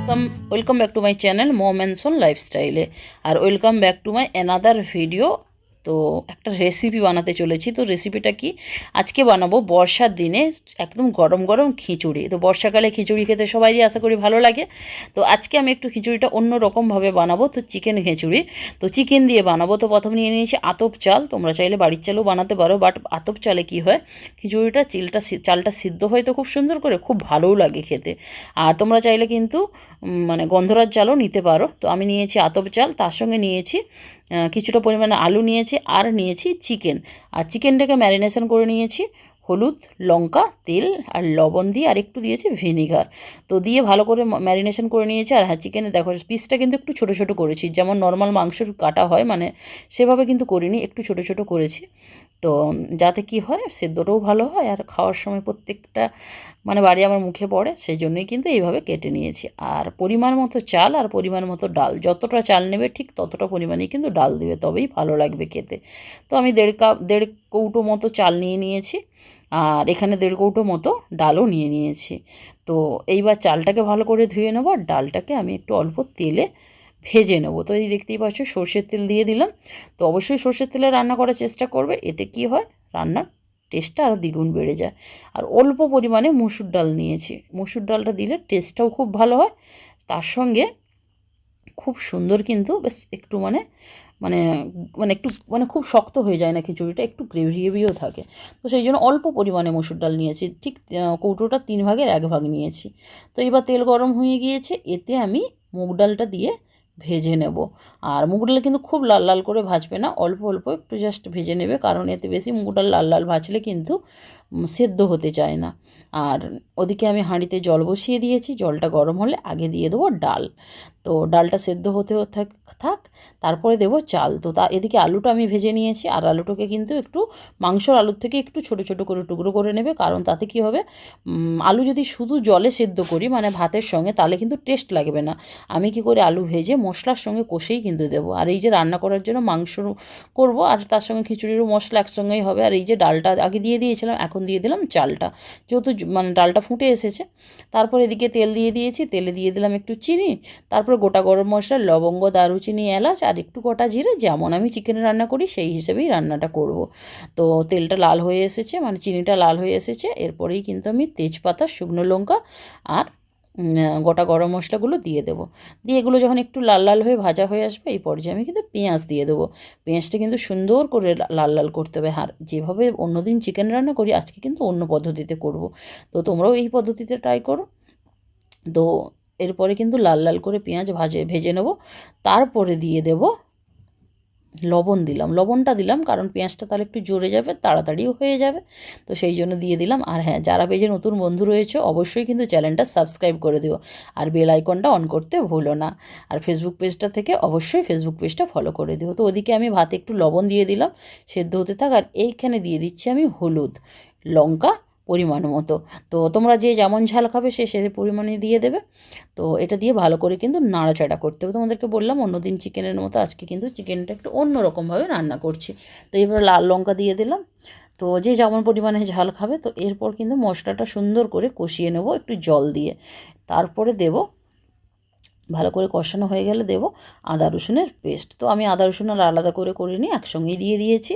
Welcome back to my channel mom and son লাইফস্টাইলে। আর welcome back to my another video. তো একটা recipe বানাতে চলেছি। তো রেসিপিটা কি, আজকে বানাবো বর্ষার দিনে একদম গরম গরম খিচুড়ি। তো বর্ষাকালে খিচুড়ি খেতে সবারই আশা করি ভালো লাগে। তো আজকে আমি একটু খিচুড়িটা অন্য রকমভাবে বানাবো। তো চিকেন খিচুড়ি, তো চিকেন দিয়ে বানাবো। তো প্রথমে নিয়ে নিয়েছি আতপ চাল। তোমরা চাইলে বাড়ির চালও বানাতে পারো, বাট আতপ চালে কি হয়, খিচুড়িটা চালটা সিদ্ধ হয় তো খুব সুন্দর করে, খুব ভালোও লাগে খেতে। আর তোমরা চাইলে কিন্তু মানে গন্ধরাজ চালও নিতে পারো। তো আমি নিয়েছি আতপ চাল, তার সঙ্গে নিয়েছি কিছুটা পরিমাণে আলু নিয়েছি, আর নিয়েছি চিকেন। আর চিকেনটাকে ম্যারিনেশন করে নিয়েছি হলুদ, লঙ্কা, তেল আর লবণ দিয়ে, আর একটু দিয়েছি ভিনিগার। তো দিয়ে ভালো করে ম্যারিনেশন করে নিয়েছি। আর হ্যাঁ, চিকেনে দেখো পিসটা কিন্তু একটু ছোটো ছোটো করেছি, যেমন নর্মাল মাংসর কাটা হয়, মানে সেভাবে কিন্তু করিনি, একটু ছোটো ছোটো করেছি। তো যাতে কি হয়, সেদ্ধটাও ভালো হয় আর খাওয়ার সময় প্রত্যেকটা মানে বাড়ি আমার মুখে পড়ে, সেই জন্যই কিন্তু এইভাবে কেটে নিয়েছি। আর পরিমাণ মতো চাল আর পরিমাণ মতো ডাল, যতটা চাল নেবে ঠিক ততটা পরিমাণেই কিন্তু ডাল দেবে, তবেই ভালো লাগবে খেতে। তো আমি দেড় কৌটো মতো চাল নিয়ে নিয়েছি, আর এখানে দেড় কৌটো মতো ডালও নিয়ে নিয়েছি। তো এইবার চালটাকে ভালো করে ধুয়ে নেবো, আর ডালটাকে আমি একটু অল্প তেলে ভেজে নেবো। তো এই দেখতেই পাচ্ছ সর্ষের তেল দিয়ে দিলাম। তো অবশ্যই সর্ষের তেলে রান্না করার চেষ্টা করবে, এতে কি হয়, রান্নার টেস্টটা আরও দ্বিগুণ বেড়ে যায়। আর অল্প পরিমাণে মসুর ডাল নিয়েছি, মসুর ডালটা দিলে টেস্টটাও খুব ভালো হয়। তার সঙ্গে খুব সুন্দর কিন্তু বেশ একটু মানে মানে মানে একটু মানে খুব শক্ত হয়ে যায় না খিচুড়িটা, একটু গ্রেভি গ্রেভিও থাকে। তো সেই জন্য অল্প পরিমাণে মসুর ডাল নিয়েছি, ঠিক কৌটোটা 3/1 ভাগ নিয়েছি। তো এবার তেল গরম হয়ে গিয়েছে, এতে আমি মুগ ডালটা দিয়ে ভেজে নেব। আর মুগ ডাল কিন্তু খুব লাল লাল করে ভাজবে না, অল্প অল্প একটু জাস্ট ভেজে নেবে, কারণ এতে বেশি মুগ ডাল লাল লাল ভাজলে কিন্তু সেদ্ধ হতে চায় না। আর ওদিকে আমি হাঁড়িতে জল বসিয়ে দিয়েছি, জলটা গরম হলে আগে দিয়ে দেবো ডাল। তো ডালটা সেদ্ধ হতে থাক থাক তারপরে দেবো চাল। তো এদিকে আলুটা আমি ভেজে নিয়েছি, আর আলুটাকে কিন্তু একটু মাংসর আলুর থেকে একটু ছোটো ছোটো করে টুকরো করে নেবে, কারণ তাতে কি হবে, আলু যদি শুধু জলে সেদ্ধ করি মানে ভাতের সঙ্গে, তাহলে কিন্তু টেস্ট লাগবে না। আমি কি করে আলু ভেজে মশলার সঙ্গে কষেই কিন্তু দেবো। আর এই যে রান্না করার জন্য মাংস করব, আর তার সঙ্গে খিচুড়িরও মশলা একসঙ্গেই হবে। আর এই যে ডালটা আগে দিয়ে দিয়েছিলাম, এখন দিয়ে দিলাম চালটা, যেহেতু মানে ডালটা ফুটে এসেছে। তারপর এদিকে তেল দিয়ে দিয়েছি, তেলে দিয়ে দিলাম একটু চিনি, তারপর গোটা গরম মশলা, লবঙ্গ, দারুচিনি, এলাচ আর একটু গোটা জিরে, যেমন আমি চিকেনে রান্না করি সেই হিসেবেই রান্নাটা করব। তো তেলটা লাল হয়ে এসেছে, মানে চিনিটা লাল হয়ে এসেছে, এরপরেই কিন্তু আমি তেজপাতা, শুকনো লঙ্কা আর গোটা গরম মশলাগুলো দিয়ে দেবো। দিয়ে এগুলো যখন একটু লাল লাল হয়ে ভাজা হয়ে আসবে, এই পর্যায়ে আমি কিন্তু পেঁয়াজ দিয়ে দেবো। পেঁয়াজটা কিন্তু সুন্দর করে লাল লাল করতে হবে। আর যেভাবে অন্যদিন চিকেন রান্না করি, আজকে কিন্তু অন্য পদ্ধতিতে করব। তো তোমরাও এই পদ্ধতিতে ট্রাই করো। তো এরপরে কিন্তু লাল লাল করে পেঁয়াজ ভেজে নেব। তারপরে দিয়ে দেব লবণ, দিলাম লবণটা দিলাম কারণ পেঁয়াজটা তাহলে একটু জোরে যাবে, তাড়াতাড়িও হয়ে যাবে। তো সেই জন্য দিয়ে দিলাম। আর হ্যাঁ, যারা পেজে নতুন বন্ধু রয়েছে অবশ্যই কিন্তু চ্যানেলটা সাবস্ক্রাইব করে দিও, আর বেল আইকনটা অন করতে ভুলো না। আর ফেসবুক পেজটা থেকে অবশ্যই ফেসবুক পেজটা ফলো করে দিও। তো ওদিকে আমি ভাতে একটু লবণ দিয়ে দিলাম, সেদ্ধ হতে থাক। আর এইখানে দিয়ে দিচ্ছি আমি হলুদ, লঙ্কা পরিমাণ মতো। তো তোমরা যে যেমন ঝাল খাবে সে পরিমাণে দিয়ে দেবে। তো এটা দিয়ে ভালো করে কিন্তু নাড়াচাড়া করতে হবে। তোমাদেরকে বললাম অন্যদিন চিকেনের মতো আজকে কিন্তু চিকেনটা একটু অন্য রকমভাবে রান্না করছি। তো এবার লাল লঙ্কা দিয়ে দিলাম। তো যে যেমন পরিমাণে ঝাল খাবে, তো এরপর কিন্তু মশলাটা সুন্দর করে কষিয়ে নেব একটু জল দিয়ে। তারপরে দেব, ভালো করে কষানো হয়ে গেলে দেব আদা রসুনের পেস্ট। তো আমি আদা রসুন আর আলাদা করে করিনি, একসঙ্গেই দিয়ে দিয়েছি।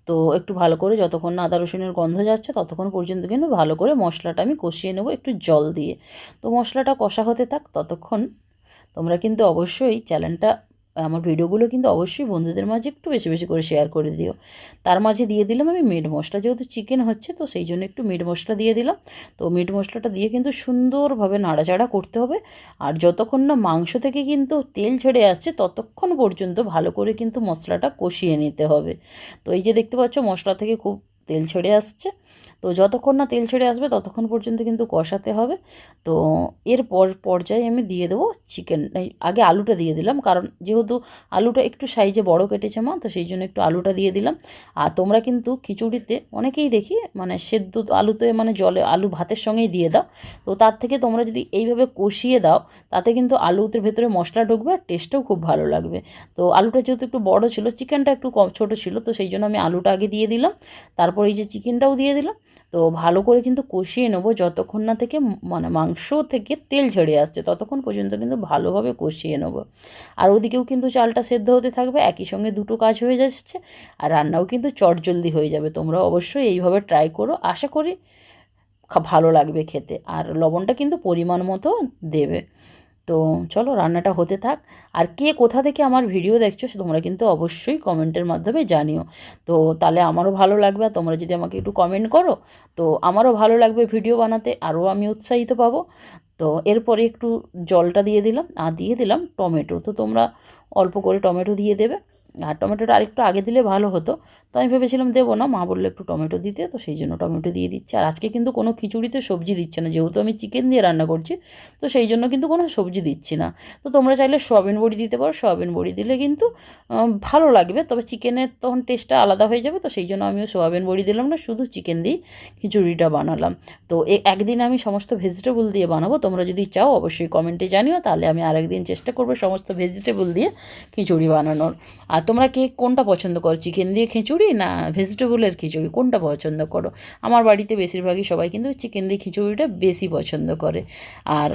তো একটু ভালো করে যতক্ষণ না আদা রসুনের গন্ধ যাচ্ছে ততক্ষণ পর্যন্ত কিন্তু ভালো করে মশলাটা আমি কষিয়ে নেব একটু জল দিয়ে। তো মশলাটা কষা হতে থাক ততক্ষণ তোমরা কিন্তু অবশ্যই চ্যানেলটা, আমার ভিডিওগুলো কিন্তু অবশ্যই বন্ধুদের মাঝে একটু বেশি বেশি করে শেয়ার করে দিও। তার মাঝে দিয়ে দিলাম আমি মিট মশলা, যেহেতু চিকেন হচ্ছে তো সেই জন্য একটু মিট মশলা দিয়ে দিলাম। তো মিট মশলাটা দিয়ে কিন্তু সুন্দরভাবে নাড়াচাড়া করতে হবে। আর যতক্ষণ না মাংস থেকে কিন্তু তেল ছেড়ে আসছে ততক্ষণ পর্যন্ত ভালো করে কিন্তু মশলাটা কষিয়ে নিতে হবে। তো এই যে দেখতে পাচ্ছ মশলা থেকে খুব তেল ছেড়ে আসছে। তো যতক্ষণ না তেল ছেড়ে আসবে ততক্ষণ পর্যন্ত কিন্তু কষাতে হবে। তো এর পর্যায়ে আমি দিয়ে দেবো চিকেন। আগে আলুটা দিয়ে দিলাম, কারণ যেহেতু আলুটা একটু সাইজে বড় কেটেছে মা, তো সেই জন্য একটু আলুটা দিয়ে দিলাম। আর তোমরা কিন্তু খিচুড়িতে অনেকেই দেখি মানে সেদ্ধ আলুতে মানে জলে আলু ভাতের সঙ্গেই দিয়ে দাও। তো তার থেকে তোমরা যদি এইভাবে কষিয়ে দাও, তাতে কিন্তু আলুতে ভেতরে মশলা ঢুকবে আর টেস্টটাও খুব ভালো লাগবে। তো আলুটা যেহেতু একটু বড় ছিল, চিকেনটা একটু কম ছোটো ছিল, তো সেই জন্য আমি আলুটা আগে দিয়ে দিলাম। তারপর এই যে চিকেনটাও দিয়ে দিলাম। তো ভালো করে কিন্তু কষিয়ে নেবো যতক্ষণ না থেকে মানে মাংস থেকে তেল ছেড়ে আসছে, ততক্ষণ পর্যন্ত কিন্তু ভালোভাবে কষিয়ে নেবো। আর ওদিকেও কিন্তু চালটা সেদ্ধ হতে থাকবে, একই সঙ্গে দুটো কাজ হয়ে যাচ্ছে, আর রান্নাও কিন্তু চটজলদি হয়ে যাবে। তোমরা অবশ্যই এইভাবে ট্রাই করো, আশা করি ভালো লাগবে খেতে। আর লবণটা কিন্তু পরিমাণ মতো দেবে। তো চলো রান্নাটা হতে থাক। আর কে কোথা থেকে আমার ভিডিও দেখছো তোমরা কিন্তু অবশ্যই কমেন্টের মাধ্যমে জানিও। তো তাহলে আমারও ভালো লাগবে, আর তোমরা যদি আমাকে একটু কমেন্ট করো তো আমারও ভালো লাগবে ভিডিও বানাতে, আরও আমি উৎসাহিত পাবো। তো এরপরে একটু জলটা দিয়ে দিলাম, আর দিয়ে দিলাম টমেটো। তো তোমরা অল্প করে টমেটো দিয়ে দেবে, আর টমেটোটা আরেকটু আগে দিলে ভালো হতো। তো আমি ভেবেছিলাম দেবো না, মা বললো একটু টমেটো দিতে, তো সেই জন্য টমেটো দিয়ে দিচ্ছি। আর আজকে কিন্তু কোনো খিচুড়িতে সবজি দিচ্ছে না, যেহেতু আমি চিকেন দিয়ে রান্না করছি, তো সেই জন্য কিন্তু কোনো সবজি দিচ্ছি না। তো তোমরা চাইলে সয়াবিন বড়ি দিতে পারো, সয়াবিন বড়ি দিলে কিন্তু ভালো লাগবে, তবে চিকেনের তখন টেস্টটা আলাদা হয়ে যাবে। তো সেই জন্য আমিও সয়াবিন বড়ি দিলাম না, শুধু চিকেন দিয়েই খিচুড়িটা বানালাম। তো একদিন আমি সমস্ত ভেজিটেবল দিয়ে বানাবো, তোমরা যদি চাও অবশ্যই কমেন্টে জানিও, তাহলে আমি আরেকদিন চেষ্টা করবো সমস্ত ভেজিটেবল দিয়ে খিচুড়ি বানানোর। আর তোমরা কে কোনটা পছন্দ করো, চিকেন দিয়ে খিচুড়ি না ভেজিটেবলের খিচুড়ি, কোনটা পছন্দ করো? আমার বাড়িতে বেশিরভাগই সবাই কিন্তু চিকেন দিয়ে খিচুড়িটা বেশি পছন্দ করে। আর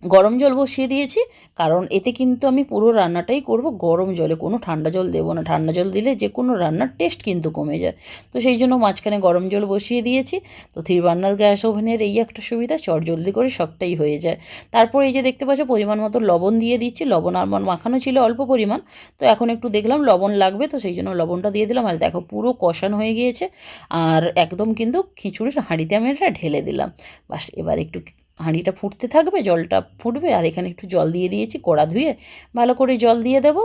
গরম জল বসিয়ে দিয়েছি, কারণ এতে কিন্তু আমি পুরো রান্নাটাই করব গরম জলে, কোনো ঠান্ডা জল দেবো না। ঠান্ডা জল দিলে যে কোনো রান্নার টেস্ট কিন্তু কমে যায়। তো সেই জন্য মাঝখানে গরম জল বসিয়ে দিয়েছি। তো 3 বার্নার গ্যাস ওভেনের এই একটা সুবিধা, জলদি করে সবটাই হয়ে যায়। তারপর এই যে দেখতে পাচ্ছ পরিমাণ মতো লবণ দিয়ে দিচ্ছি। লবণ আমার মাখানো ছিল অল্প পরিমাণ, তো এখন একটু দেখলাম লবণ লাগবে, তো সেই জন্য লবণটা দিয়ে দিলাম। আর দেখো পুরো কষানো হয়ে গিয়েছে, আর একদম কিন্তু খিচুড়ির হাঁড়িতে আমি এটা ঢেলে দিলাম। বাস এবার একটু হাঁড়িটা ফুটতে থাকবে, জলটা ফুটবে, আর এখানে একটু জল দিয়ে দিয়েছি, কড়া ধুয়ে ভালো করে জল দিয়ে দেবো।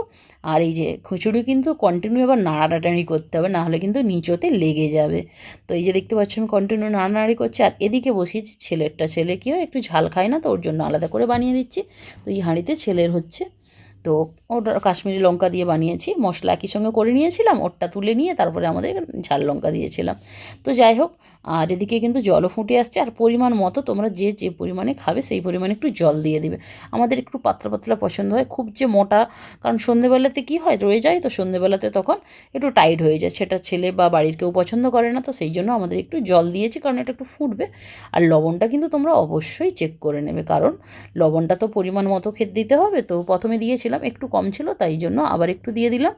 আর এই যে খিচুড়ি কিন্তু কন্টিনিউ এবার নাড়াটাড়ি করতে হবে, নাহলে কিন্তু নিচতে লেগে যাবে। তো এই যে দেখতে পাচ্ছি আমি কন্টিনিউ নাড়ানাড়ি করছি। আর এদিকে বসিয়েছি ছেলেরটা, ছেলে কি হয় একটু ঝাল খায় না, তো ওর জন্য আলাদা করে বানিয়ে দিচ্ছি। তো এই হাঁড়িতে ছেলের হচ্ছে, তো ওটা কাশ্মীরি লঙ্কা দিয়ে বানিয়েছি, মশলা একই সঙ্গে করে নিয়েছিলাম, ওটা তুলে নিয়ে তারপরে আমাদের ঝাল লঙ্কা দিয়েছিলাম। তো যাই হোক, আর এদিকে কিন্তু জলও ফুটে আসছে, আর পরিমাণ মতো তোমরা যে যে পরিমাণে খাবে সেই পরিমাণে একটু জল দিয়ে দিবে। আমাদের একটু পাতলা পাতলা পছন্দ হয়, খুব যে মোটা, কারণ সন্ধেবেলাতে কী হয় রয়ে যায়, তো সন্ধেবেলাতে তখন একটু টাইট হয়ে যায়, সেটা ছেলে বা বাড়ির কেউ পছন্দ করে না। তো সেই জন্য আমাদের একটু জল দিয়েছি, কারণ এটা একটু ফুটবে। আর লবণটা কিন্তু তোমরা অবশ্যই চেক করে নেবে, কারণ লবণটা তো পরিমাণ মতো খেতে দিতে হবে। তো প্রথমে দিয়েছিলাম একটু কম ছিল, তাই জন্য আবার একটু দিয়ে দিলাম।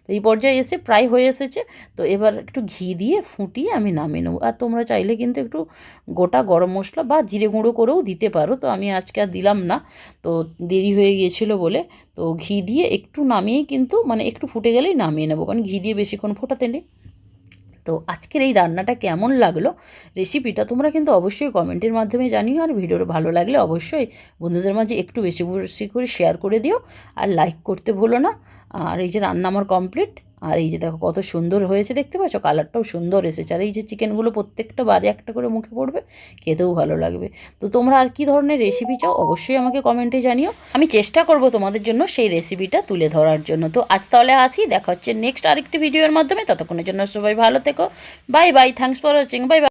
তো এই পর্যায়ে এসে প্রায় হয়ে এসেছে। তো এবার একটু ঘি দিয়ে ফুটিয়ে আমি নামিয়ে নেবো। আর তোমরা চাইলে কিন্তু একটু গোটা গরম মশলা বা জিরে গুঁড়ো করেও দিতে পারো, তো আমি আজকে আর দিলাম না, তো দেরি হয়ে গিয়েছিলো বলে। তো ঘি দিয়ে একটু নামিয়েই কিন্তু মানে একটু ফুটে গেলেই নামিয়ে নেবো, কারণ ঘি দিয়ে বেশিক্ষণ ফোটাতে নেই। তো আজকের এই রান্নাটা কেমন লাগলো, রেসিপিটা তোমরা কিন্তু অবশ্যই কমেন্টের মাধ্যমে জানিও। আর ভিডিওটা ভালো লাগলে অবশ্যই বন্ধুদের মাঝে একটু বেশি বেশি করে শেয়ার করে দিও, আর লাইক করতে ভুলো না। আর এই যে রান্না আমার কমপ্লিট, আর এই যে দেখো কত সুন্দর হয়েছে, দেখতে পাচ্ছ কালারটাও সুন্দর এসেছে। আর এই যে চিকেনগুলো প্রত্যেকটা বারে একটা করে মুখে পড়বে, খেতেও ভালো লাগবে। তো তোমরা আর কি ধরনের রেসিপি চাও অবশ্যই আমাকে কমেন্টে জানিও, আমি চেষ্টা করব তোমাদের জন্য সেই রেসিপিটা তুলে ধরার জন্য। তো আজ তাহলে আসি, দেখা হচ্ছে নেক্সট আরেকটি ভিডিওর মাধ্যমে। ততক্ষণের জন্য সবাই ভালো থেকো, bye bye, thanks for watching, bye bye.